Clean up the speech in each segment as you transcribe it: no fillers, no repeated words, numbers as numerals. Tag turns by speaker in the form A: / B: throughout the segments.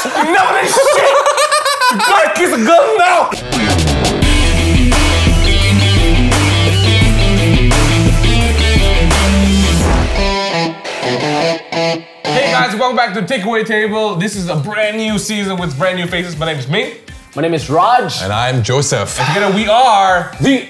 A: Enough of this shit! You gotta kiss a girl now! Hey guys, welcome back to Takeaway Table. This is a brand new season with brand new faces. My name is Ming.
B: My name is Raj.
C: And I'm Joseph.
A: And together we are
B: the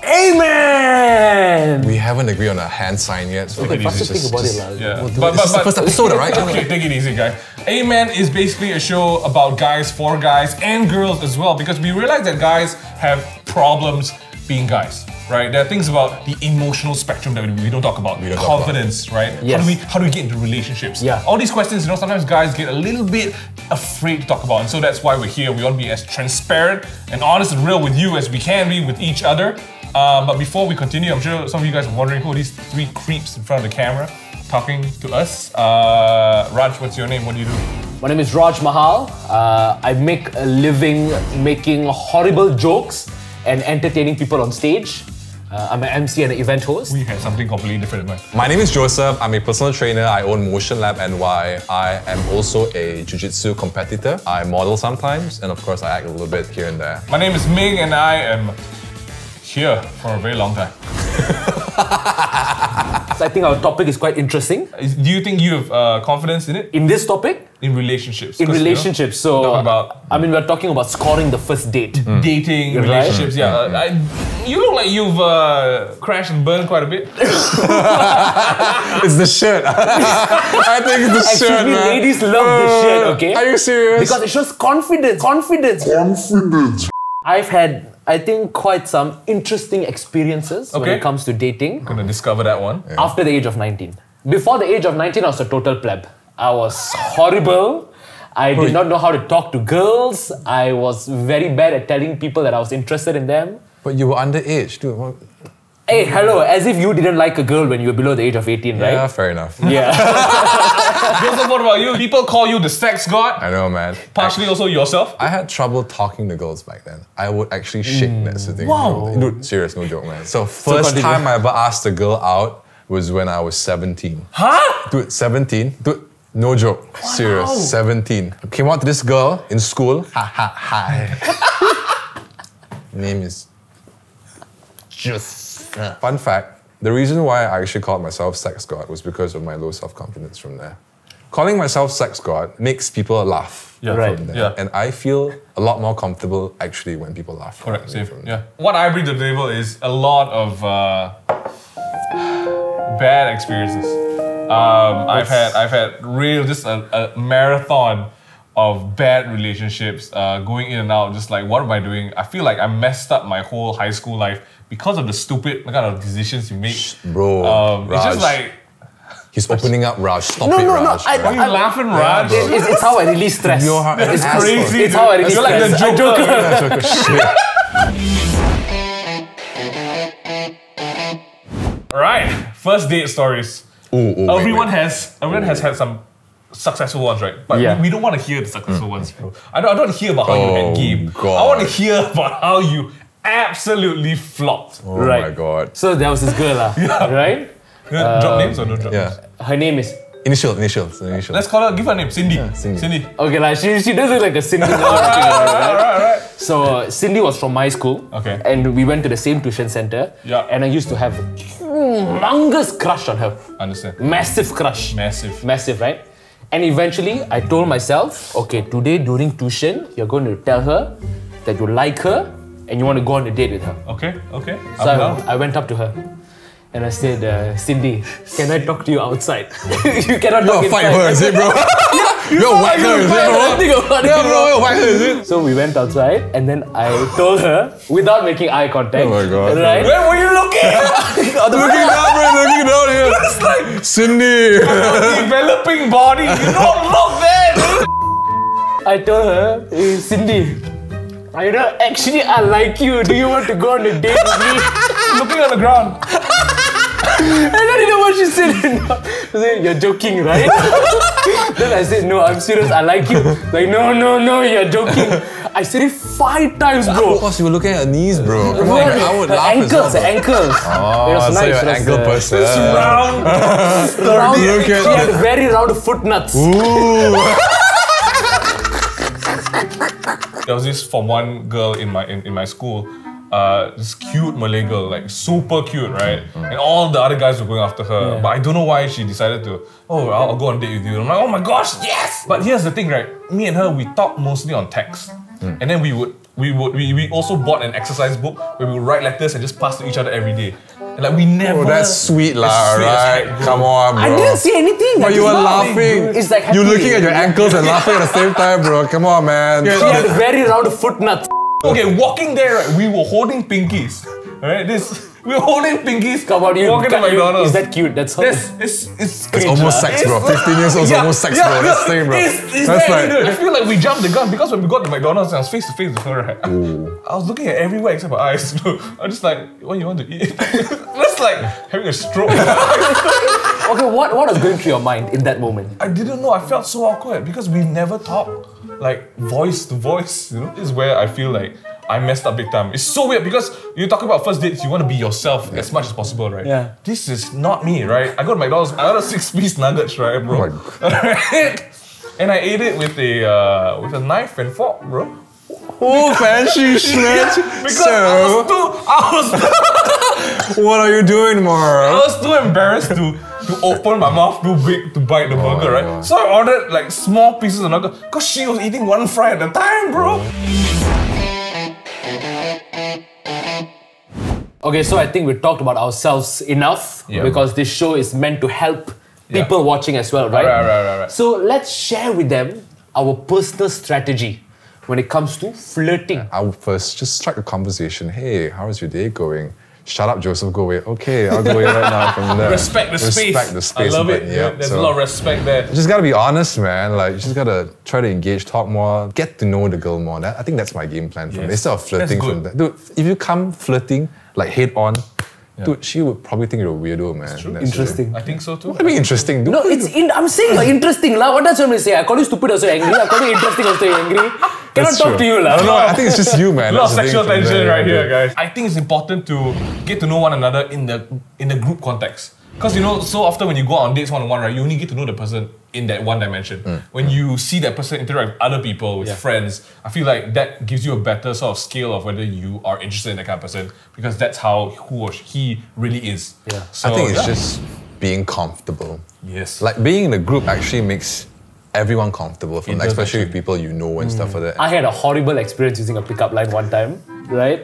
B: Ayy-Men!
C: We haven't agreed on a hand sign yet, so
B: Okay, first think about it.
A: yeah.
C: This is the first episode, right?
A: Okay, take it easy, guys. Ayy-Men is basically a show about guys for guys and girls as well, because we realize that guys have problems being guys. Right, there are things about the emotional spectrum that we don't talk about. Confidence, right?
B: Yes.
A: How do we get into relationships?
B: Yeah.
A: All these questions, sometimes guys get a little bit afraid to talk about, and so that's why we're here. We want to be as transparent and honest and real with you as we can be with each other. But before we continue, I'm sure some of you guys are wondering who are these three creeps in front of the camera talking to us. Raj, what's your name? What do you do?
B: My name is Raj Mahal. I make a living making horrible jokes and entertaining people on stage. I'm an MC and an event host.
A: We had something completely different in mind.
C: My name is Joseph. I'm a personal trainer. I own Motion Lab NY. I am also a jiu-jitsu competitor. I model sometimes, and of course, I act a little bit here and there.
A: My name is Ming, and I am here for a very long time.
B: So I think our topic is quite interesting.
A: Do you think you have confidence in it?
B: In this topic?
A: In relationships.
B: In relationships, so we're talking about scoring the first date.
A: Dating, relationships, yeah. You look like you've crashed and burned quite a bit.
C: It's the shirt. I think it's the shirt, man.
B: Ladies love this shirt, okay?
C: Are you serious?
B: Because it shows confidence. Confidence. I've had, I think, quite some interesting experiences when it comes to dating.
A: I'm gonna discover that one.
C: Yeah.
B: After the age of 19. Before the age of 19, I was a total pleb. I was horrible. I did not know how to talk to girls. I was very bad at telling people that I was interested in them.
C: But you were underage, dude. What?
B: Hey, hello, as if you didn't like a girl when you were below the age of 18, right?
C: Yeah, fair enough.
B: Yeah.
A: Joseph, what about you? People call you the sex god.
C: I know, man.
A: Partially also yourself.
C: I had trouble talking to girls back then. I would actually shake that sitting.
B: Wow.
C: Dude, serious, no joke, man. So first time I ever asked a girl out was when I was 17.
A: Huh?
C: Dude, 17. Dude, no joke. Wow. Serious. 17. Came out to this girl in school. Hi. Name is Joseph. Fun fact, the reason why I actually called myself sex god was because of my low self-confidence from there. Calling myself sex god makes people laugh from there.
A: Yeah.
C: And I feel a lot more comfortable actually when people laugh.
A: Correct, safe. Yeah. What I bring to the table is a lot of bad experiences. I've had real, just a marathon of bad relationships, going in and out, just like, what am I doing? I feel like I messed up my whole high school life because of the stupid kind of decisions you make.
C: Bro,
A: it's just like...
C: He's opening up, Raj. Stop it, Raj.
A: Why are you laughing, Raj?
B: It's how I release stress.
A: It's crazy.
B: It's how I release
A: You're
B: stress.
A: like the Joker.
C: Shit.
A: Alright, first date stories. Everyone has had some successful ones, right? But we don't want to hear the successful ones, bro. I don't want to hear about how you had game. I want to hear about how you absolutely flopped.
C: Oh my god.
B: So there was this girl, right?
A: Drop names or no drop names?
B: Her name is...
C: Initials.
A: Let's call her, give her a name, Cindy.
C: Yeah, Cindy.
B: Okay, like she does look like a Cindy.
A: Alright.
B: So Cindy was from my school.
A: Okay.
B: And we went to the same tuition center.
A: Yeah.
B: And I used to have a humongous crush on her.
A: Understand.
B: Massive crush.
A: Massive,
B: right? And eventually, I told myself, okay, today during tuition, you're going to tell her that you like her and you want to go on a date with her.
A: Okay.
B: So I went up to her and I said, Cindy, can I talk to you outside? You cannot talk inside.
C: Fight her, is it, bro? You're whack her, is it, bro? Yeah, bro, you're whack her, is it?
B: So we went outside and then I told her, without making eye contact.
C: Oh my god.
B: Right?
A: Where were you looking?
C: Looking down here.
A: It's like
C: Cindy.
A: developing body. You don't look there, dude.
B: I told her, hey, Cindy, actually I like you. Do you want to go on a date with me?
A: Looking on the ground.
B: I don't know what she said. She said, you're joking, right? Then I said, no, I'm serious. I like you. Like, no, you're joking. I said it 5 times, bro.
C: Of course, you were looking at her knees, bro. Come on, I would laugh as well.
B: Her ankles.
C: Oh,
B: it was
C: so
B: nice.
C: you're an ankle person.
A: Round.
B: She had very round foot nuts.
C: Ooh.
A: There was this Form 1 girl in my school, this cute Malay girl, like super cute, right? And all the other guys were going after her, but I don't know why she decided to, I'll go on a date with you. And I'm like, oh my gosh, yes! But here's the thing, right? Me and her, we talk mostly on text. And then we also bought an exercise book where we would write letters and just pass to each other every day. And like we never.
C: Oh, that's sweet lah, right?
A: Heck,
C: Come on, bro.
B: I didn't see anything.
C: But you were laughing.
B: It's like
C: you're looking at your ankles and laughing at the same time, bro. Come on, man.
B: She had very round foot nuts.
A: Okay, walking there, right, we were holding pinkies. Alright, we were holding pinkies.
B: Come on,
A: walking to McDonald's.
B: Is that cute? That's how.
C: It's almost sex, bro. 15 years old is almost sex, bro. That's the thing, bro.
A: That's like, I feel like we jumped the gun because when we got to McDonald's and I was face to face with her, right? I was looking at everywhere except her eyes. I'm just like, what you want to eat? That's like having a stroke.
B: Okay, what was going through your mind in that moment?
A: I didn't know. I felt so awkward because we never talked like voice to voice. You know, this is where I feel like I messed up big time. It's so weird because you talk about first dates, you want to be yourself as much as possible, right?
B: Yeah.
A: This is not me, right? I go to McDonald's, I ordered 6-piece nuggets, right, bro?
C: Oh my God.
A: And I ate it with a knife and fork, bro.
C: Oh, fancy shit.
A: Because I was
C: what are you doing tomorrow?
A: I was too embarrassed to open my mouth too big to bite the burger, right?
C: God.
A: So I ordered like small pieces of nugget because she was eating one fry at a time, bro.
B: Okay, so I think we talked about ourselves enough because this show is meant to help people watching as well, right?
A: Right.
B: So let's share with them our personal strategy when it comes to flirting.
C: I would first just strike a conversation. Hey, how is your day going? Shut up, Joseph, go away. Okay, I'll go away right now from there.
A: Respect the space.
C: Respect the space.
A: I love it.
C: Yeah,
A: There's a lot of respect there.
C: You just gotta be honest, man. Like, you just gotta try to engage, talk more, get to know the girl more. I think that's my game plan from instead of flirting from there. Dude, if you come flirting, like head on, dude, she would probably think you're a weirdo, man. That's
B: Interesting.
A: I think so too.
C: What do you mean interesting, dude?
B: No, I'm saying you're interesting, lah. What does somebody say? I call you stupid, also angry. I call you interesting, also angry. Cannot talk to you, lah.
C: I don't know. I think it's just you, man.
A: A lot of
C: That's the
A: sexual
C: thing from
A: tension
C: there,
A: right here,
C: dude.
A: guys. I think it's important to get to know one another in the group context. Because you know, so often when you go on dates one-on-one, right, you only get to know the person in that one dimension. When you see that person interact with other people, with friends, I feel like that gives you a better sort of scale of whether you are interested in that kind of person, because that's how who or he really is.
B: Yeah.
A: So,
C: I think it's just being comfortable.
A: Yes.
C: Like being in a group actually makes everyone comfortable, from
A: It does
C: especially with
A: actually.
C: people you know and stuff like that.
B: I had a horrible experience using a pickup line one time, right?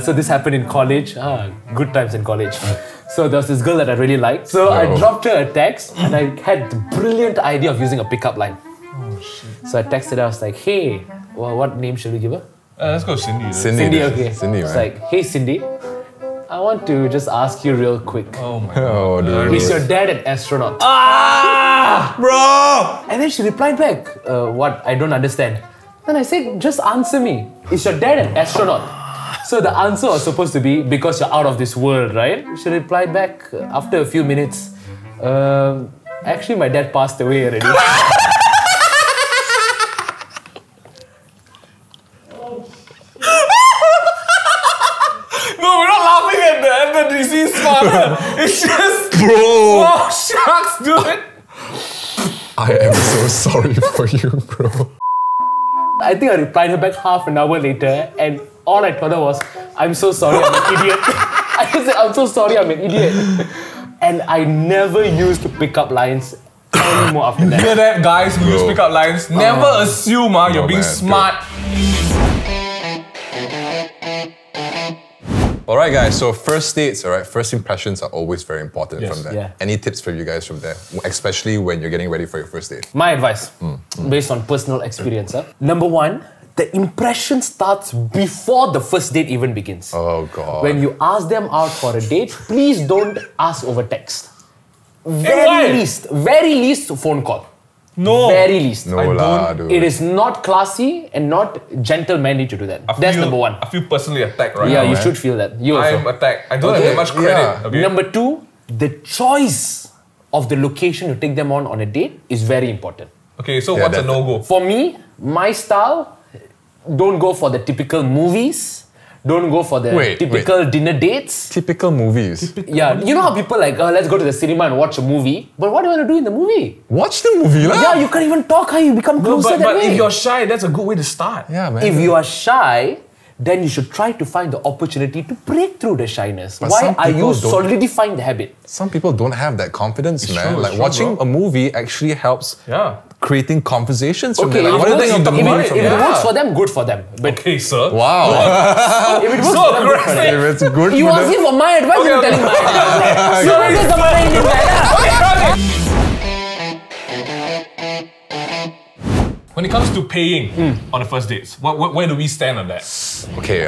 B: So this happened in college. Good times in college. So there was this girl that I really liked. So I dropped her a text and I had the brilliant idea of using a pickup line. Oh shit. So I texted her, I was like, hey, well, what name should we give her?
A: Let's go Cindy.
B: Cindy, okay.
C: Cindy,
B: It's
C: man.
B: like, hey Cindy, I want to just ask you real quick.
A: Oh my god.
C: Oh, dude.
B: Is your dad an astronaut?
C: Bro!
B: And then she replied back, what? I don't understand. Then I said, just answer me. Is your dad an astronaut? So the answer was supposed to be, because you're out of this world, right? She replied back after a few minutes, actually my dad passed away already.
A: No, we're not laughing at the deceased father. It's just,
C: Bro!
A: oh shucks, dude.
C: I am so sorry for you, bro.
B: I think I replied her back half an hour later, and all I told her was, I'm so sorry, I'm an idiot. I just said, I'm so sorry, I'm an idiot. And I never used pickup lines anymore after that.
A: Hear that, guys who use pickup lines? Never assume you're being
C: man,
A: smart.
C: Alright guys, so first dates, alright, first impressions are always very important from there.
B: Yeah.
C: Any tips for you guys from there? Especially when you're getting ready for your first date.
B: My advice, based on personal experience. Number one, the impression starts before the first date even begins.
C: Oh god.
B: When you ask them out for a date, please don't ask over text.
A: why?
B: Very least phone call.
A: No.
B: Very least.
C: No
A: I
C: lah,
A: don't-
C: dude.
B: It is not classy and not gentlemanly to do that. That's number one.
A: I feel personally attacked right
B: Yeah,
A: now.
B: you
A: man.
B: should feel that. You
A: I
B: also.
A: am attacked. I don't have
C: Okay,
A: that much credit.
C: yeah.
A: Okay?
B: Number two, the choice of the location to take them on a date is very important.
A: Okay, so
C: Yeah,
A: what's a
C: that-
A: no-go?
B: For me, my style, don't go for the typical movies. Don't go for the typical dinner dates.
C: Typical movies.
B: Yeah, you know how people like, let's go to the cinema and watch a movie. But what do you want to do in the movie?
C: Watch the movie, lah.
B: Yeah, you can't even talk how you become closer
A: but
B: way.
A: if you're shy, that's a good way to start.
C: Yeah, man.
B: If you are shy, then you should try to find the opportunity to break through the shyness.
C: But
B: Why are you
C: don't-
B: solidifying the habit?
C: Some people don't have that confidence, man.
A: true,
C: Like
A: it's true,
C: watching
A: bro.
C: a movie actually helps
A: Yeah.
C: creating conversations from
B: Okay,
C: there. Like, what do you think of the movie from
B: if it
C: there?
B: works for them, good for them. But
A: Okay, sir.
C: Wow.
B: if it works
A: So
B: for them, good for them.
C: If it's good
B: You
C: for
B: asking
C: them.
B: for my advice, you're telling my advice. So what is the matter in this guy?
A: When it comes to paying on the first dates, where do we stand on that?
C: Okay,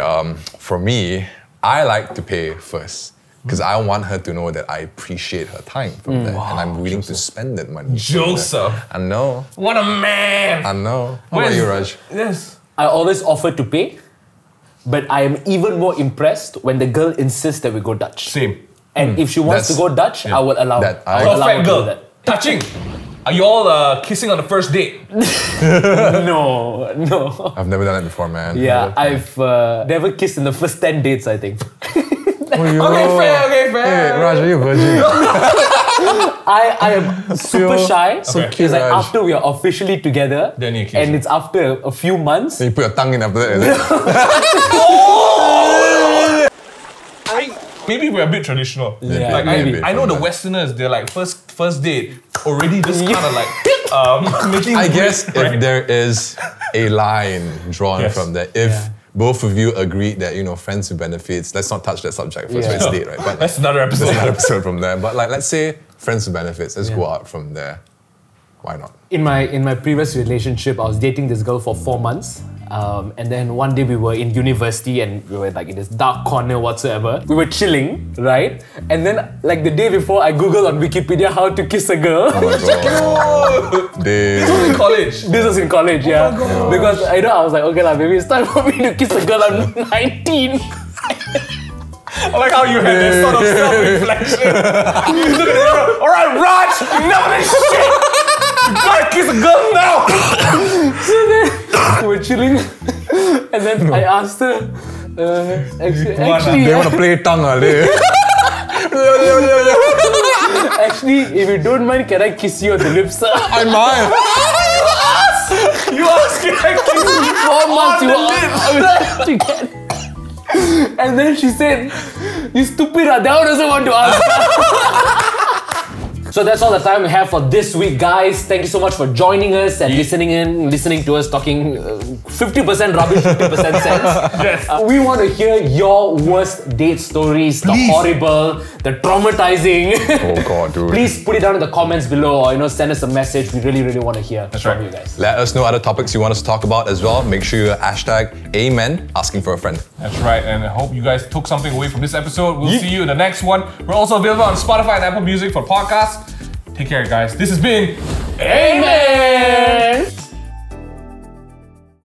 C: for me, I like to pay first. Because I want her to know that I appreciate her time from there. And I'm willing to spend that money.
A: Joseph.
C: I know.
A: What a man!
C: I know. How about you, Raj?
A: Yes.
B: I always offer to pay, but I am even more impressed when the girl insists that we go Dutch.
A: Same.
B: And if she wants to go Dutch, I will allow
C: That
B: I will allow her
A: Perfect
B: to do
A: girl.
B: that.
A: Touching. Are you all kissing on the first date?
B: No, no.
C: I've never done it before, man.
B: Yeah, I've never kissed in the first 10 dates, I think.
A: Okay, fair.
C: Hey, Raj, are you a virgin?
B: I am super shy.
C: So
A: Okay.
C: cute,
B: It's like
C: Raj.
B: after we are officially together,
A: Then you kiss
B: and
A: her.
B: it's after a few months.
C: Then you put your tongue in after that, is it?
A: Maybe we're a bit traditional.
B: Yeah,
A: like
B: maybe.
A: I know the Westerners, they're like first date already just kind of like making.
C: I guess
A: right?
C: if there is a line drawn
A: Yes.
C: from there, if both of you agreed that, friends with benefits, let's not touch that subject first, it's date, right? But
A: That's another episode.
C: there's another episode from there. But like, let's say friends with benefits, let's go out from there. Why not?
B: In my previous relationship, I was dating this girl for 4 months. And then one day we were in university and we were like in this dark corner whatsoever. We were chilling, right? And then like the day before, I Googled on Wikipedia how to kiss a girl.
C: Oh my god.
A: This was in college.
B: This was in college, yeah. Because I was like, okay, maybe it's time for me to kiss a girl. I'm 19.
A: I like how you had that sort of self-reflection. You look at the mirror. All right, Raj, enough of this shit. You gotta kiss a girl now.
B: We were chilling, and then I asked her, actually,
C: They want to play tongue,
B: actually, if you don't mind, can I kiss you on the lips, sir?
C: I mind.
A: You asked me to kiss you
B: 4 months,
A: on
B: you
A: the lips.
B: asked. You can. And then she said, you stupid, that one doesn't want to ask. So that's all the time we have for this week, guys. Thank you so much for joining us and listening to us talking 50% rubbish, 50% sense.
A: Yes.
B: We want to hear your worst date stories, the horrible, the traumatizing.
C: Oh god, dude.
B: Please put it down in the comments below or send us a message. We really, really want to hear from
A: right.
B: you guys.
C: Let us know other topics you want us to talk about as well. Make sure you hashtag Ayy-Men asking for a friend.
A: That's right, and I hope you guys took something away from this episode. We'll see you in the next one. We're also available on Spotify and Apple Music for podcasts. Take care, guys. This has been Ayy-Men!